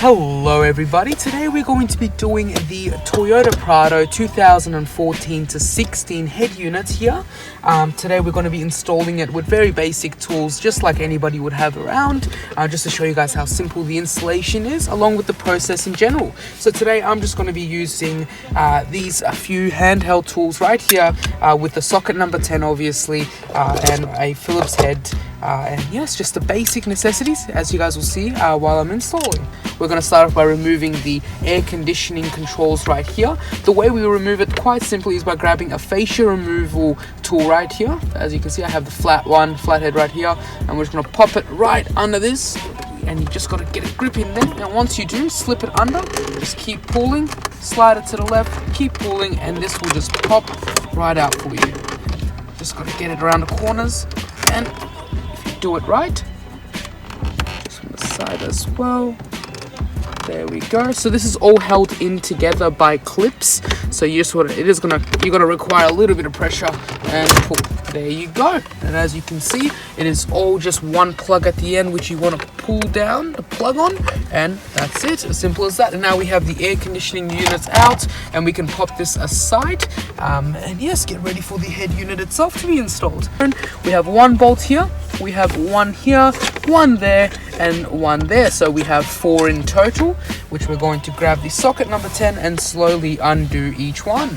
Hello everybody, today we're going to be doing the Toyota Prado 2014 to 16 head unit here. Today we're going to be installing it with very basic tools just like anybody would have around, just to show you guys how simple the installation is along with the process in general. So today I'm just going to be using these few handheld tools right here with the socket number 10 obviously, and a Phillips head. And yes, just the basic necessities as you guys will see while I'm installing. We're going to start off by removing the air conditioning controls right here. The way we remove it quite simply is by grabbing a fascia removal tool right here. As you can see, I have the flathead right here, and we're just going to pop it right under this, and you just got to get a grip in there. And once you do, slip it under, just keep pulling, slide it to the left, keep pulling, and this will just pop right out for you. Just got to get it around the corners, and do it right, just from the side as well. There we go. So this is all held in together by clips, so you just you're gonna require a little bit of pressure and pull. There you go. And as you can see, it is all just one plug at the end which you want to pull down the plug on, and that's it, as simple as that. And now we have the air conditioning units out, and we can pop this aside, and yes, get ready for the head unit itself to be installed. We have one bolt here, we have one here, one there, and one there, so we have 4 in total, which we're going to grab the socket number 10 and slowly undo each one.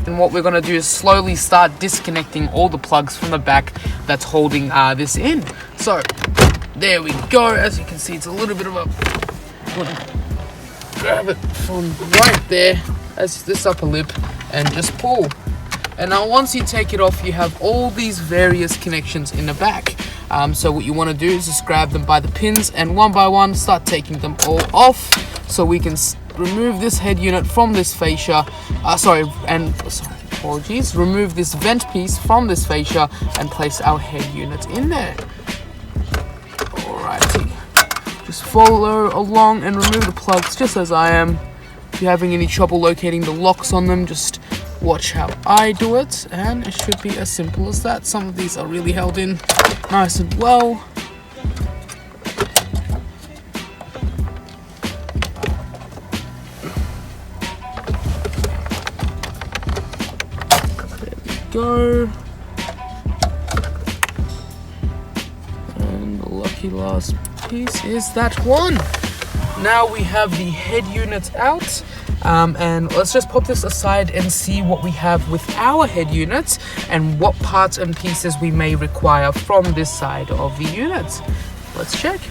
And what we're going to do is slowly start disconnecting all the plugs from the back that's holding this in. So there we go. As you can see, it's a little bit of a, grab it from right there as this upper lip and just pull. And now once you take it off, you have all these various connections in the back. So what you want to do is just grab them by the pins and one by one start taking them all off, so we can remove this head unit from this fascia. Remove this vent piece from this fascia and place our head unit in there. Alrighty, just follow along and remove the plugs just as I am. If you're having any trouble locating the locks on them, just watch how I do it, and it should be as simple as that. Some of these are really held in nice and well. Go, and the lucky last piece is that one. Now we have the head unit out, and let's just pop this aside and see what we have with our head units and what parts and pieces we may require from this side of the unit. Let's check.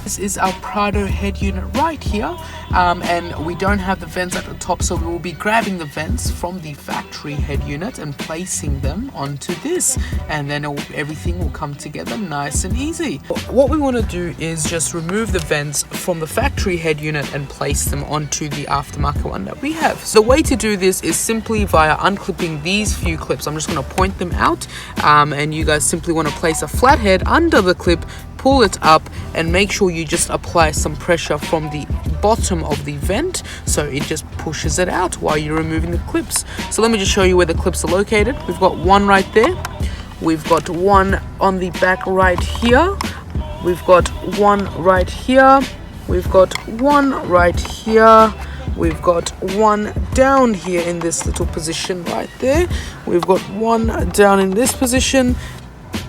This is our Prado head unit right here, and we don't have the vents at the top, so we will be grabbing the vents from the factory head unit and placing them onto this, and then everything will come together nice and easy. What we want to do is just remove the vents from the factory head unit and place them onto the aftermarket one that we have. So the way to do this is simply via unclipping these few clips. I'm just going to point them out, and you guys simply want to place a flat head under the clip, pull it up, and make sure you just apply some pressure from the bottom of the vent so it just pushes it out while you're removing the clips. So let me just show you where the clips are located. We've got one right there, we've got one on the back right here, we've got one right here, we've got one right here, we've got one down here in this little position right there, we've got one down in this position.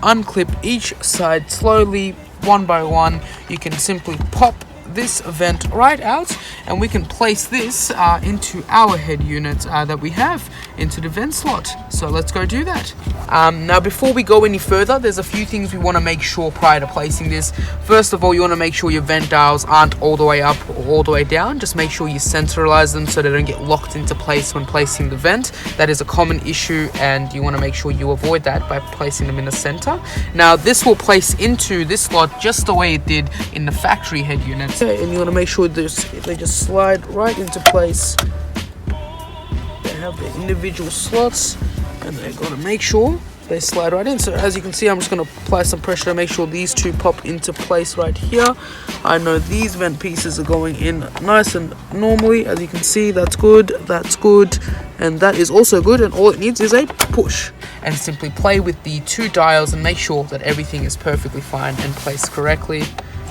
Unclip each side slowly, one by one. You can simply pop this vent right out, and we can place this into our head unit that we have into the vent slot. So let's go do that. Now before we go any further, there's a few things we want to make sure prior to placing this. First of all, you want to make sure your vent dials aren't all the way up or all the way down. Just make sure you centralize them so they don't get locked into place when placing the vent. That is a common issue, and you want to make sure you avoid that by placing them in the center. Now this will place into this slot just the way it did in the factory head unit. Okay, and you want to make sure they just slide right into place. They have the individual slots, and they've got to make sure they slide right in. So as you can see, I'm just going to apply some pressure to make sure these two pop into place right here. I know these vent pieces are going in nice and normally. As you can see, that's good, and that is also good, and all it needs is a push. And simply play with the two dials and make sure that everything is perfectly fine and placed correctly.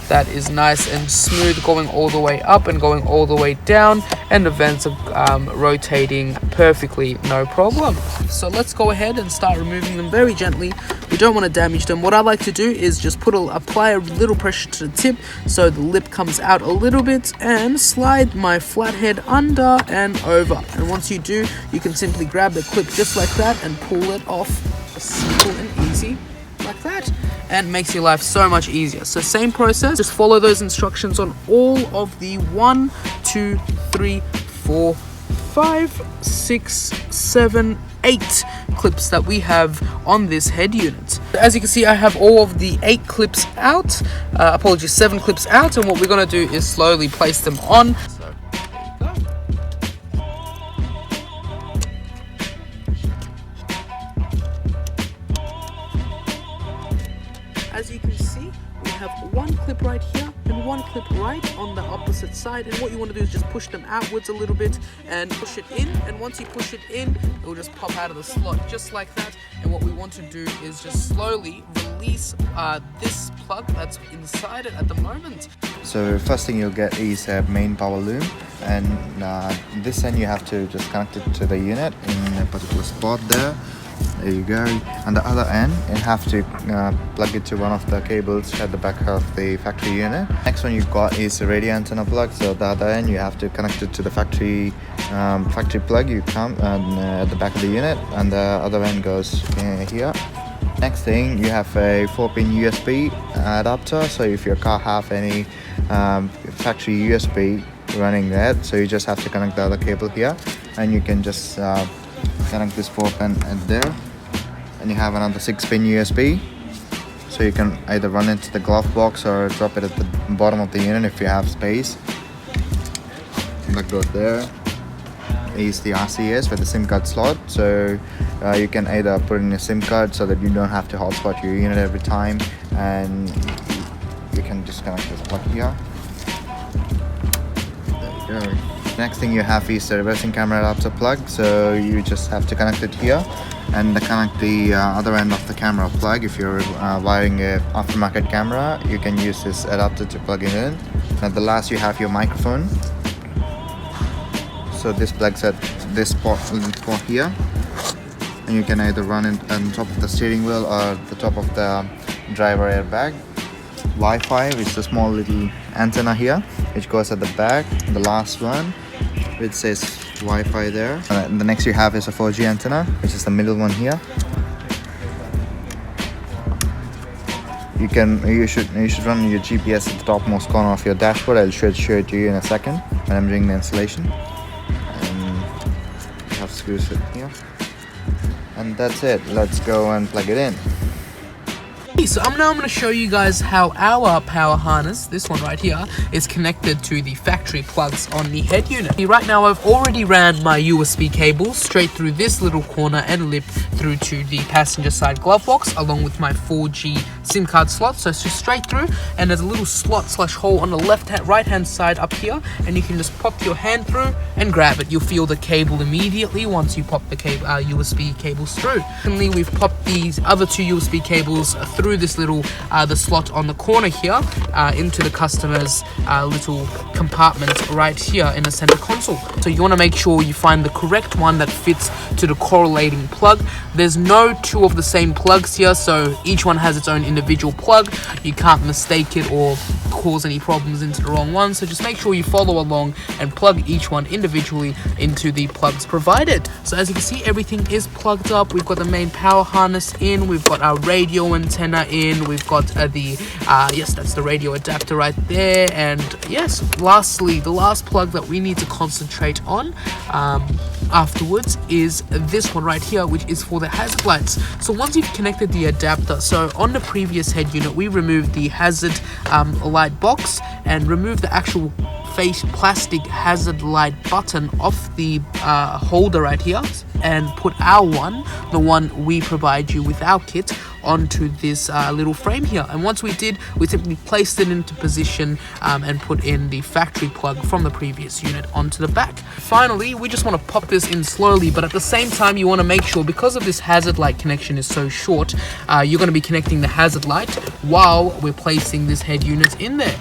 That is nice and smooth, going all the way up and going all the way down, and the vents are rotating perfectly, no problem. So let's go ahead and start removing them very gently. We don't want to damage them. What I like to do is just apply a little pressure to the tip so the lip comes out a little bit, and slide my flathead under and over. And once you do, you can simply grab the clip just like that and pull it off. Simple and easy like that, and makes your life so much easier. So same process, just follow those instructions on all of the 1, 2, 3, 4, 5, 6, 7, 8 clips that we have on this head unit. As you can see, I have all of the 8 clips out, 7 clips out, and what we're going to do is slowly place them on. As you can see, we have one clip right here and one clip right on the opposite side, and what you want to do is just push them outwards a little bit and push it in, and once you push it in, it will just pop out of the slot just like that. And what we want to do is just slowly release this plug that's inside it at the moment. So first thing you'll get is a main power loom, and this end you have to just connect it to the unit in a particular spot there. There you go. On the other end, you have to plug it to one of the cables at the back of the factory unit. Next one you've got is a radio antenna plug. So the other end you have to connect it to the factory plug. You come at the back of the unit, and the other end goes here. Next thing, you have a 4-pin USB adapter. So if your car have any factory USB running there, so you just have to connect the other cable here, and you can just connect this 4-pin at there, and you have another 6-pin USB, so you can either run it to the glove box or drop it at the bottom of the unit if you have space. That goes there. Is the RCS with the SIM card slot, so you can either put in a SIM card so that you don't have to hotspot your unit every time, and you can just connect this plug here. There you go. Next thing you have is the reversing camera adapter plug, so you just have to connect it here and connect the other end of the camera plug. If you're wiring a aftermarket camera, you can use this adapter to plug it in. At the last you have your microphone, so this plugs at this spot here, and you can either run it on top of the steering wheel or the top of the driver airbag. Wi-Fi, which is a small little antenna here which goes at the back. The last one which says Wi-Fi there. The next you have is a 4G antenna, which is the middle one here. You should run your GPS at the topmost corner of your dashboard. I'll show it to you in a second when I'm doing the installation. And you have screws here, and that's it. Let's go and plug it in. So I'm going to show you guys how our power harness, this one right here, is connected to the factory plugs on the head unit. Right now I've already ran my USB cable straight through this little corner and lip through to the passenger side glove box, along with my 4G SIM card slot. So it's just straight through, and there's a little slot / hole on the right hand side up here, and you can just pop your hand through and grab it. You'll feel the cable immediately once you pop the USB cables through. Secondly, we've popped these other 2 USB cables through this little the slot on the corner here into the customer's little compartment right here in the center console. So you want to make sure you find the correct one that fits to the correlating plug. There's no 2 of the same plugs here, so each one has its own individual plug. You can't mistake it or cause any problems into the wrong one, so just make sure you follow along and plug each one individually into the plugs provided. So as you can see, everything is plugged up. We've got the main power harness in, we've got our radio antenna in, we've got yes, that's the radio adapter right there, and yes, lastly, the last plug that we need to concentrate on afterwards is this one right here, which is for the hazard lights. So once you've connected the adapter, so on the previous head unit we removed the hazard light box and removed the actual face plastic hazard light button off the holder right here. and put our one, the one we provide you with our kit, onto this little frame here. And once we did, we simply placed it into position and put in the factory plug from the previous unit onto the back. Finally, we just want to pop this in slowly, but at the same time you want to make sure, because of this hazard light connection is so short, you're going to be connecting the hazard light while we're placing this head unit in there.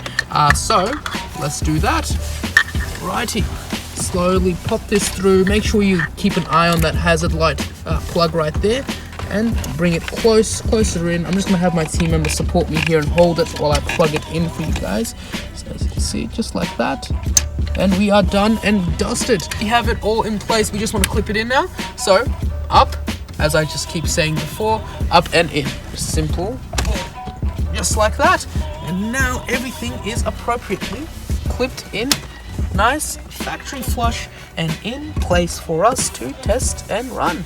So let's do that. Righty, slowly pop this through. Make sure you keep an eye on that hazard light plug right there, and bring it closer in. I'm just gonna have my team member support me here and hold it while I plug it in for you guys. So as you can see, just like that. And we are done and dusted. We have it all in place. We just want to clip it in now. So up, as I just keep saying before, up and in. Simple, just like that. And now everything is appropriately clipped in, nice factory flush and in place for us to test and run.